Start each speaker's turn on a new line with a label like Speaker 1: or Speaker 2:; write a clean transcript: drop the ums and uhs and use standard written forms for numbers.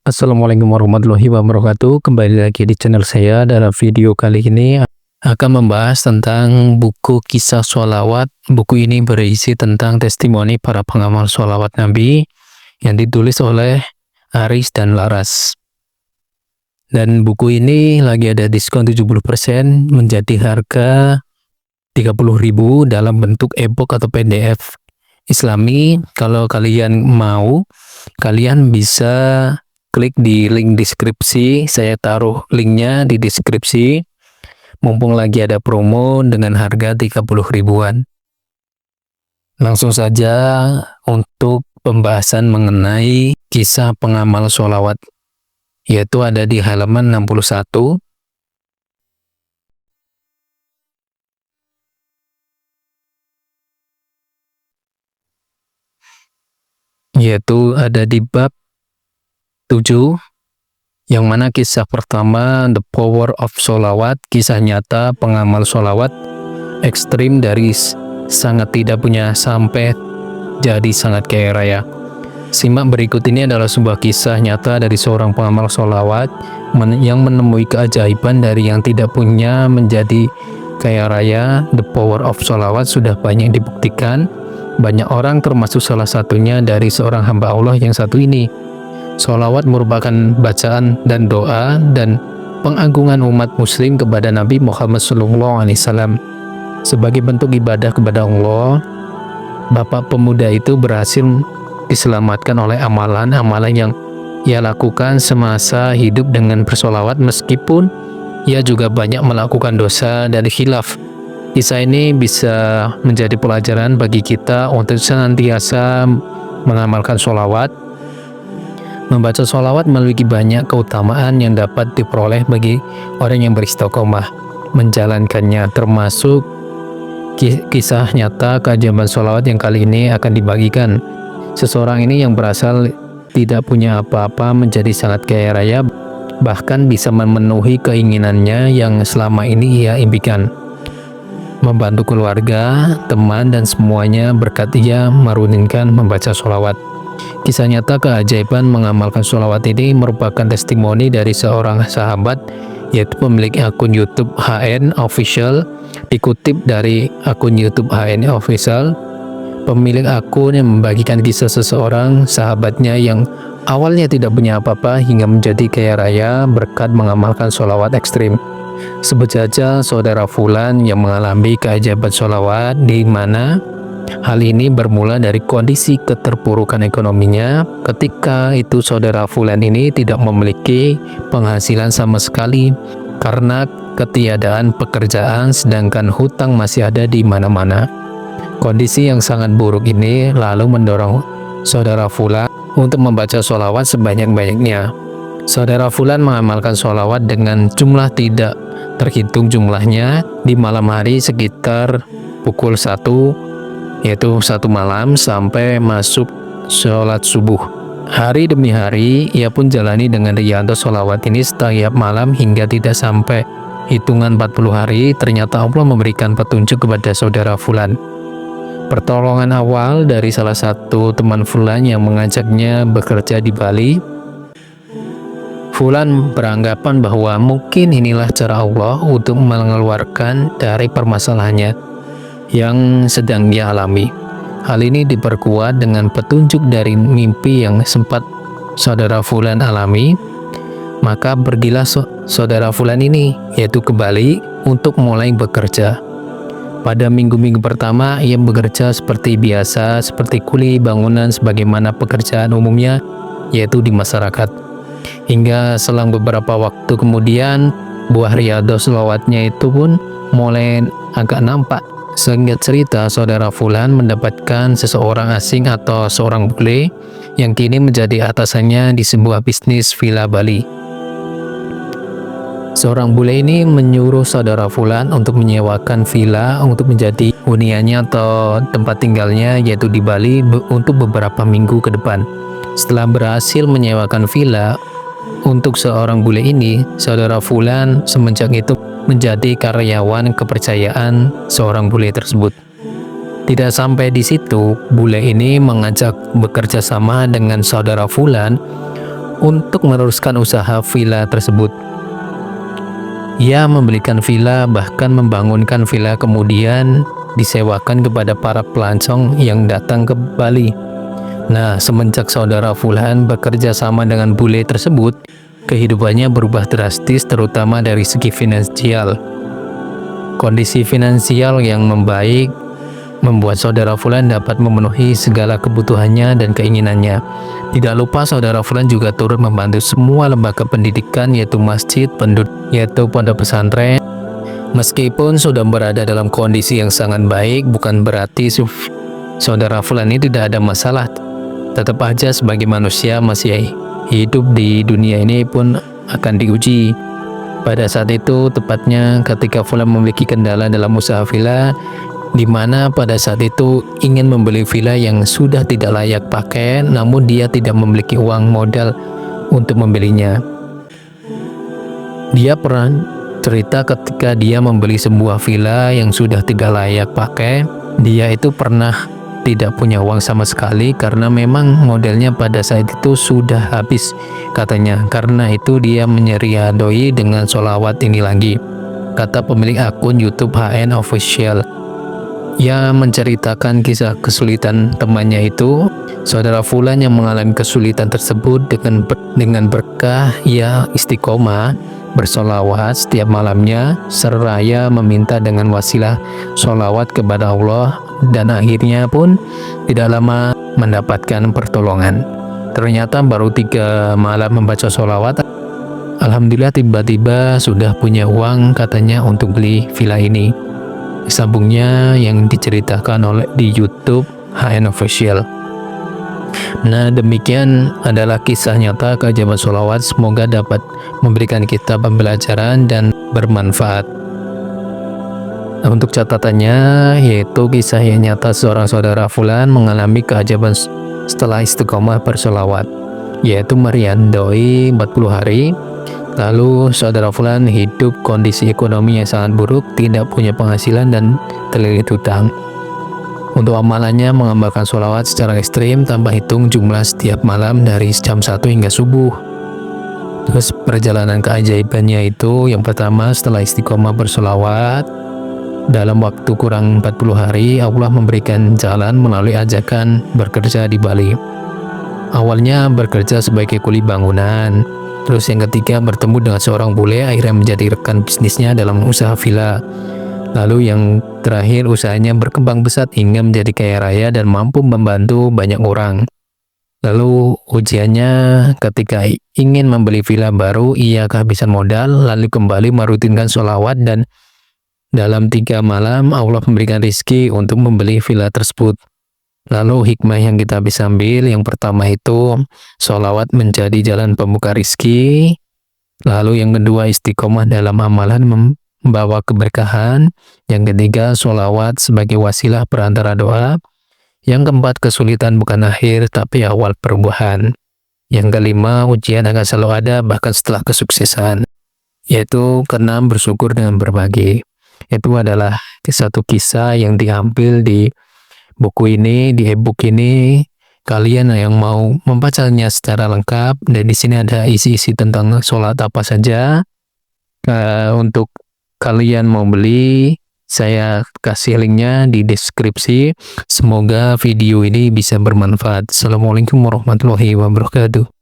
Speaker 1: Assalamualaikum warahmatullahi wabarakatuh. Kembali lagi di channel saya. Dalam video kali ini akan membahas tentang buku Kisah Sholawat. Buku ini berisi tentang testimoni para pengamal sholawat Nabi yang ditulis oleh Aris dan Laras. Dan buku ini lagi ada diskon 70% menjadi harga 30.000 dalam bentuk e-book atau PDF Islami. Kalau kalian mau, kalian bisa klik di link deskripsi, saya taruh linknya di deskripsi. Mumpung lagi ada promo dengan harga 30 ribuan. Langsung saja untuk pembahasan mengenai kisah pengamal sholawat, yaitu ada di halaman 61. Yaitu ada di bab 7, yang mana kisah pertama The Power of Sholawat, kisah nyata pengamal sholawat ekstrim dari sangat tidak punya sampai jadi sangat kaya raya. Simak berikut ini adalah sebuah kisah nyata dari seorang pengamal sholawat yang menemui keajaiban dari yang tidak punya menjadi kaya raya. The Power of Sholawat sudah banyak dibuktikan banyak orang, termasuk salah satunya dari seorang hamba Allah yang satu ini. Sholawat merupakan bacaan dan doa dan pengagungan umat muslim kepada Nabi Muhammad SAW. Sebagai bentuk ibadah kepada Allah, bapak pemuda itu berhasil diselamatkan oleh amalan-amalan yang ia lakukan semasa hidup dengan bersolawat, meskipun ia juga banyak melakukan dosa dan khilaf. Kisah ini bisa menjadi pelajaran bagi kita untuk senantiasa mengamalkan sholawat. Membaca sholawat memiliki banyak keutamaan yang dapat diperoleh bagi orang yang beristiqomah menjalankannya, termasuk kisah nyata keajaiban sholawat yang kali ini akan dibagikan. Seseorang ini yang berasal tidak punya apa-apa menjadi sangat kaya raya, bahkan bisa memenuhi keinginannya yang selama ini ia impikan. Membantu keluarga, teman, dan semuanya berkat ia meruningkan membaca sholawat. Kisah nyata keajaiban mengamalkan sholawat ini merupakan testimoni dari seorang sahabat, yaitu pemilik akun YouTube HN Official. Dikutip dari akun YouTube HN Official, pemilik akun yang membagikan kisah seseorang sahabatnya yang awalnya tidak punya apa-apa hingga menjadi kaya raya berkat mengamalkan sholawat ekstrim. Sebut saja saudara Fulan yang mengalami keajaiban sholawat, di mana hal ini bermula dari kondisi keterpurukan ekonominya. Ketika itu saudara Fulan ini tidak memiliki penghasilan sama sekali karena ketiadaan pekerjaan, sedangkan hutang masih ada di mana-mana. Kondisi yang sangat buruk ini lalu mendorong saudara Fulan untuk membaca sholawat sebanyak-banyaknya. Saudara Fulan mengamalkan sholawat dengan jumlah tidak terhitung jumlahnya di malam hari sekitar pukul 1, yaitu 1 malam, sampai masuk sholat subuh. Hari demi hari ia pun jalani dengan riyanto sholawat ini setiap malam hingga tidak sampai hitungan 40 hari. Ternyata Allah memberikan petunjuk kepada saudara Fulan. Pertolongan awal dari salah satu teman Fulan yang mengajaknya bekerja di Bali. Fulan beranggapan bahwa mungkin inilah cara Allah untuk mengeluarkan dari permasalahannya yang sedang ia alami. Hal ini diperkuat dengan petunjuk dari mimpi yang sempat saudara Fulan alami. Maka pergilah saudara Fulan ini, yaitu ke Bali, untuk mulai bekerja. Pada minggu-minggu pertama ia bekerja seperti biasa, seperti kuli bangunan sebagaimana pekerjaan umumnya, yaitu di masyarakat. Hingga selang beberapa waktu kemudian buah riyadhah sholawatnya itu pun mulai agak nampak. Seingat cerita, saudara Fulan mendapatkan seseorang asing atau seorang bule yang kini menjadi atasannya di sebuah bisnis villa Bali. Seorang bule ini menyuruh saudara Fulan untuk menyewakan villa untuk menjadi huniannya atau tempat tinggalnya, yaitu di Bali, untuk beberapa minggu ke depan. Setelah berhasil menyewakan villa untuk seorang bule ini, saudara Fulan semenjak itu menjadi karyawan kepercayaan seorang bule tersebut. Tidak sampai di situ, bule ini mengajak bekerja sama dengan saudara Fulan untuk meneruskan usaha villa tersebut. Ia membelikan villa, bahkan membangunkan villa, kemudian disewakan kepada para pelancong yang datang ke Bali. Nah, semenjak saudara Fulan bekerja sama dengan bule tersebut, kehidupannya berubah drastis, terutama dari segi finansial. Kondisi finansial yang membaik membuat saudara Fulan dapat memenuhi segala kebutuhannya dan keinginannya. Tidak lupa saudara Fulan juga turut membantu semua lembaga pendidikan, yaitu masjid, yaitu pondok pesantren. Meskipun sudah berada dalam kondisi yang sangat baik, bukan berarti saudara Fulan ini tidak ada masalah. Tetap aja sebagai manusia masih hidup di dunia ini pun akan diuji. Pada saat itu, tepatnya ketika Fulan memiliki kendala dalam usaha villa, di mana pada saat itu ingin membeli villa yang sudah tidak layak pakai, namun dia tidak memiliki uang modal untuk membelinya. Dia pernah cerita ketika dia membeli sebuah villa yang sudah tidak layak pakai, dia itu pernah tidak punya uang sama sekali karena memang modelnya pada saat itu sudah habis katanya. Karena itu dia menyeriadoi dengan sholawat ini lagi, kata pemilik akun YouTube HN Official. Ia menceritakan kisah kesulitan temannya itu. Saudara Fulan yang mengalami kesulitan tersebut dengan berkah ia istiqomah bersolawat setiap malamnya seraya meminta dengan wasilah solawat kepada Allah, dan akhirnya pun tidak lama mendapatkan pertolongan. Ternyata baru 3 malam membaca solawat, alhamdulillah tiba-tiba sudah punya uang katanya untuk beli villa ini. Sambungnya yang diceritakan oleh di YouTube HN Official. Nah, demikian adalah kisah nyata keajaiban sholawat. Semoga dapat memberikan kita pembelajaran dan bermanfaat. Nah, untuk catatannya, yaitu kisah yang nyata seorang saudara Fulan mengalami keajaiban setelah istiqomah bersolawat, yaitu meriandoi 40 hari. Lalu saudara Fulan hidup kondisi ekonomi yang sangat buruk, tidak punya penghasilan dan terlilit hutang. Untuk amalannya mengamalkan sholawat secara ekstrim tanpa hitung jumlah setiap malam dari jam 1 hingga subuh. Terus perjalanan keajaibannya itu, yang pertama setelah istiqomah bersolawat dalam waktu kurang 40 hari, Allah memberikan jalan melalui ajakan bekerja di Bali. Awalnya bekerja sebagai kuli bangunan. Terus yang ketiga bertemu dengan seorang bule, akhirnya menjadi rekan bisnisnya dalam usaha villa. Lalu yang terakhir usahanya berkembang pesat hingga menjadi kaya raya dan mampu membantu banyak orang. Lalu ujiannya ketika ingin membeli villa baru, ia kehabisan modal, lalu kembali merutinkan sholawat, dan dalam 3 malam Allah memberikan rizki untuk membeli villa tersebut. Lalu hikmah yang kita bisa ambil, yang pertama itu sholawat menjadi jalan pembuka rizki. Lalu yang kedua istiqomah dalam amalan membawa keberkahan. Yang ketiga sholawat sebagai wasilah perantara doa. Yang keempat kesulitan bukan akhir tapi awal perubahan. Yang kelima ujian akan selalu ada bahkan setelah kesuksesan. Yaitu keenam bersyukur dengan berbagi. Itu adalah satu kisah yang diambil di buku ini, di e-book ini. Kalian yang mau membacanya secara lengkap, dan di sini ada isi-isi tentang sholat apa saja. Untuk kalian mau beli, saya kasih linknya di deskripsi. Semoga video ini bisa bermanfaat. Assalamualaikum warahmatullahi wabarakatuh.